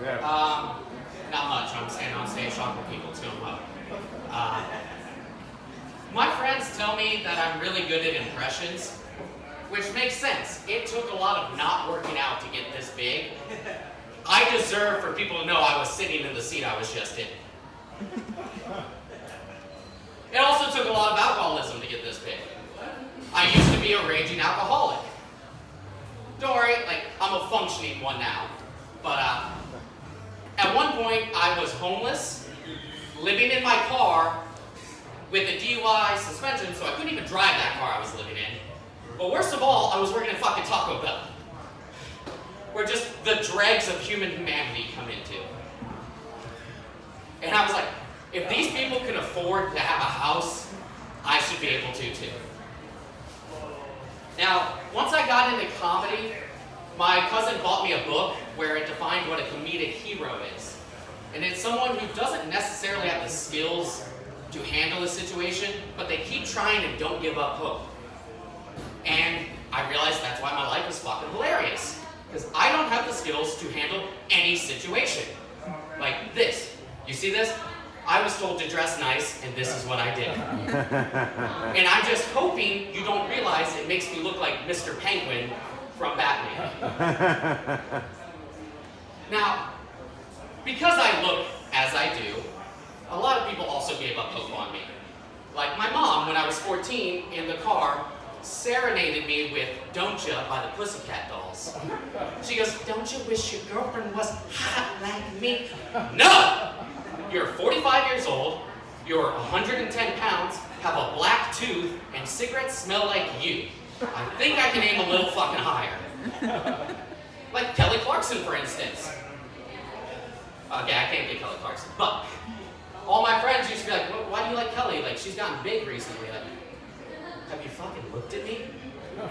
Not much. I'm standing on stage talking to people too much. My friends tell me that I'm really good at impressions, which makes sense. It took a lot of not working out to get this big. I deserve for people to know I was sitting in the seat I was just in. It also took a lot of alcoholism to get this big. I used to be a raging alcoholic. Don't worry, I'm a functioning one now. But at one point, I was homeless, living in my car with a DUI suspension, so I couldn't even drive that car I was living in. But worst of all, I was working at fucking Taco Bell, where just the dregs of human humanity come into. And I was like, if these people can afford to have a house, I should be able to too. Now, once I got into comedy, my cousin bought me a book where it defined what a comedic hero is. And it's someone who doesn't necessarily have the skills to handle a situation, but they keep trying and don't give up hope. And I realized that's why my life is fucking hilarious. Because I don't have the skills to handle any situation. Like this. You see this? I was told to dress nice, and this is what I did. And I'm just hoping you don't realize it makes me look like Mr. Penguin from Batman. Now, because I look as I do, a lot of people also gave up hope on me. Like my mom, when I was 14, in the car, serenaded me with Don't Ya by the Pussycat Dolls. She goes, don't you wish your girlfriend was hot like me? No! You're 45 years old, you're 110 pounds, have a black tooth, and cigarettes smell like you. I think I can aim a little fucking higher. Like Kelly Clarkson, for instance. Okay, I can't get Kelly Clarkson, but all my friends used to be like, why do you like Kelly? Like, she's gotten big recently. Like, have you fucking looked at me?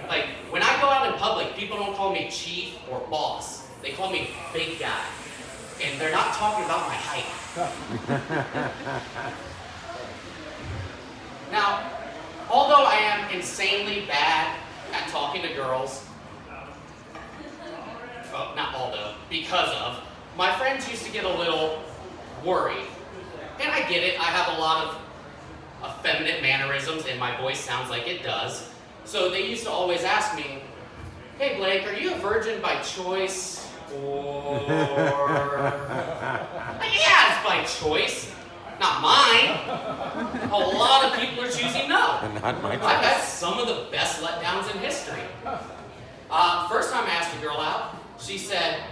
Like, when I go out in public, people don't call me chief or boss. They call me big guy. And they're not talking about my height. Now, although I am insanely bad at talking to girls, well, not although, because of, my friends used to get a little worried. And I get it, I have a lot of effeminate mannerisms and my voice sounds like it does. So they used to always ask me, hey Blake, are you a virgin by choice or... Yeah, it's by choice, not mine. A lot of people are choosing no. Not my choice. I've had some of the best letdowns in history. First time I asked a girl out, she said,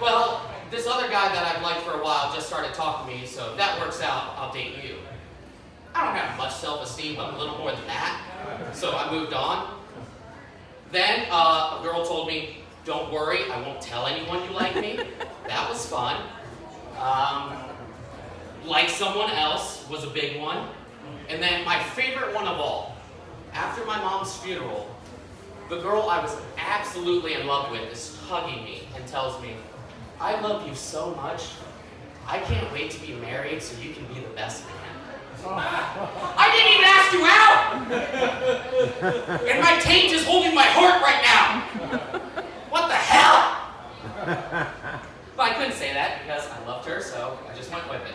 well, this other guy that I've liked for a while just started talking to me, so if that works out, I'll date you. I don't have much self-esteem, but a little more than that, so I moved on. Then a girl told me, don't worry, I won't tell anyone you like me. That was fun. Like someone else was a big one. And then my favorite one of all, after my mom's funeral, the girl I was absolutely in love with is hugging me and tells me, I love you so much, I can't wait to be married so you can be the best man. I didn't even ask you out! And my taint is holding my heart right now! What the hell? But I couldn't say that because I loved her, so I just went with it.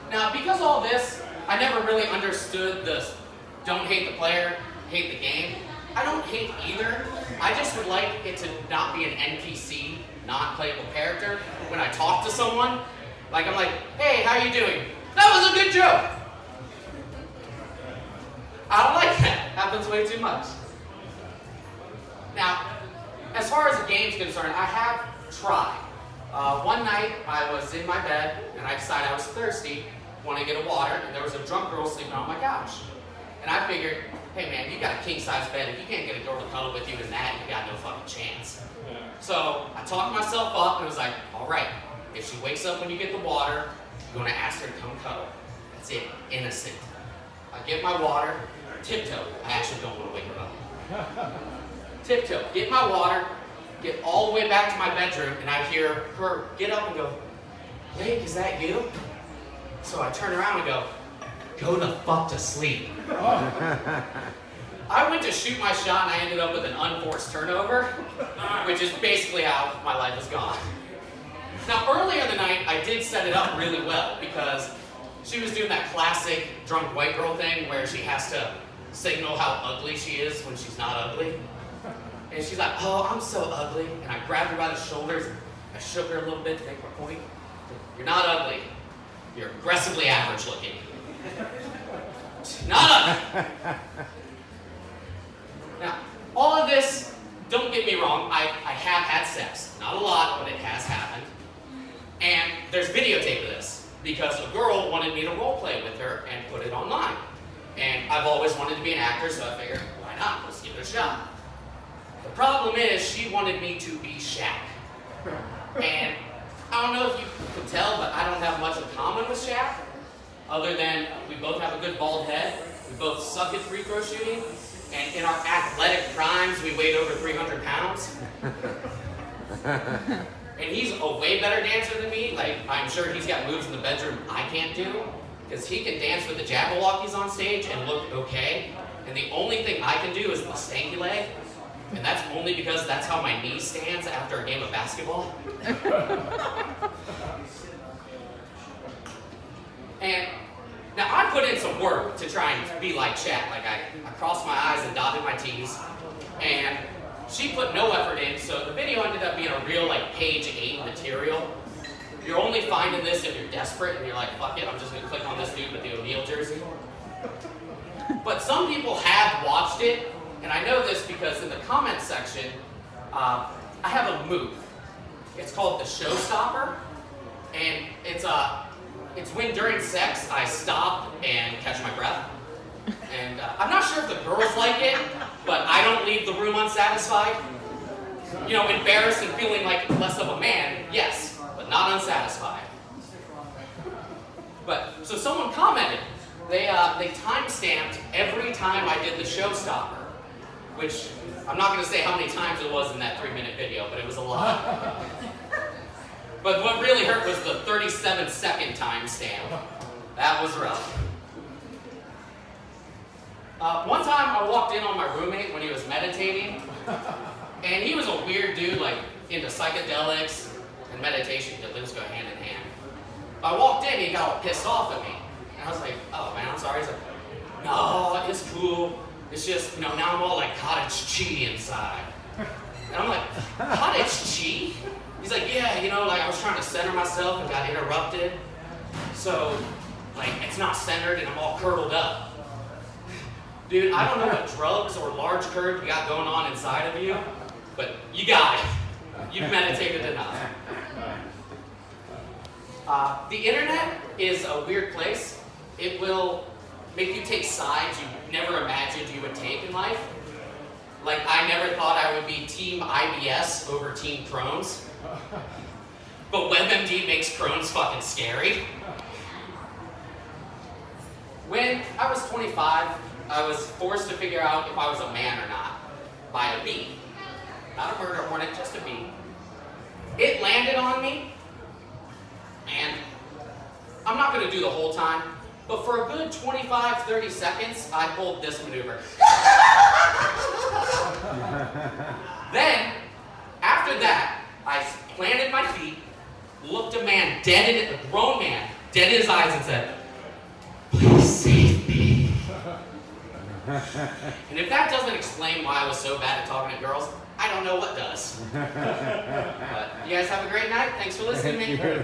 Now, because of all this, I never really understood this don't hate the player, hate the game. I don't hate either. I just would like it to not be an NPC, non-playable character. When I talk to someone, like I'm like, hey, how you doing? That was a good joke. I don't like that. Happens way too much. Now, as far as the game's concerned, I have tried. One night, I was in my bed, and I decided I was thirsty, wanted to get a water, and there was a drunk girl sleeping on my couch. And I figured, hey man, you got a king-size bed. If you can't get a girl to cuddle with you in that, you got no fucking chance. So I talked myself up and was like, all right, if she wakes up when you get the water, you're gonna ask her to come cuddle. That's it, innocent. I get my water, tiptoe. I actually don't want to wake her up. Tiptoe, get my water, get all the way back to my bedroom, and I hear her get up and go, Blake, is that you? So I turn around and go the fuck to sleep. I went to shoot my shot and I ended up with an unforced turnover, which is basically how my life has gone. Now, earlier in the night, I did set it up really well because she was doing that classic drunk white girl thing where she has to signal how ugly she is when she's not ugly. And she's like, oh, I'm so ugly. And I grabbed her by the shoulders, I shook her a little bit to make my point. You're not ugly. You're aggressively average looking. Not ugly. Now, all of this, don't get me wrong, I have had sex. Not a lot, but it has happened. And there's videotape of this because a girl wanted me to role play with her and put it online. And I've always wanted to be an actor, so I figured, why not? Let's give it a shot. The problem is, she wanted me to be Shaq. And I don't know if you can tell, but I don't have much in common with Shaq, other than we both have a good bald head, we both suck at free throw shooting, and in our athletic primes, we weighed over 300 pounds. And he's a way better dancer than me. Like, I'm sure he's got moves in the bedroom I can't do, because he can dance with the Jabberwockies on stage and look okay. And the only thing I can do is the stanky leg. And that's only because that's how my knee stands after a game of basketball. And now I put in some work to try and be like Shaq. Like I crossed my I's and dotted my T's. And she put no effort in, so the video ended up being a real like page 8 material. You're only finding this if you're desperate and you're like, fuck it, I'm just gonna click on this dude with the O'Neal jersey. But some people have watched it, and I know this because in the comments section, I have a move. It's called the showstopper, and it's when during sex I stop and catch my breath. And I'm not sure if the girls like it, but I don't leave the room unsatisfied. You know, embarrassed and feeling like less of a man, yes, but not unsatisfied. But, so someone commented, they time-stamped every time I did the showstopper, which I'm not going to say how many times it was in that 3-minute video, but it was a lot. But what really hurt was the 37-second timestamp. That was rough. One time I walked in on my roommate when he was meditating, and he was a weird dude, like into psychedelics and meditation, because those go hand in hand. I walked in, he got all pissed off at me, and I was like, oh man, I'm sorry. He's like, no, it's cool. It's just, you know, now I'm all like cottage cheese inside. And I'm like, cottage cheese? He's like, yeah, you know, like I was trying to center myself and got interrupted. So, like, it's not centered and I'm all curdled up. Dude, I don't know what drugs or large curd you got going on inside of you, but you got it. You've meditated enough. The internet is a weird place. It will make you take sides you never imagined you would take in life. Like, I never thought I would be Team IBS over Team Crohn's. But WebMD makes Crohn's fucking scary. When I was 25, I was forced to figure out if I was a man or not by a bee. Not a murder hornet, just a bee. It landed on me, and I'm not going to do the whole time, but for a good 25, 30 seconds, I pulled this maneuver. Then, after that, I planted my feet, looked a grown man, dead in his eyes and said, please save me. And if that doesn't explain why I was so bad at talking to girls, I don't know what does. But you guys have a great night. Thanks for listening to me.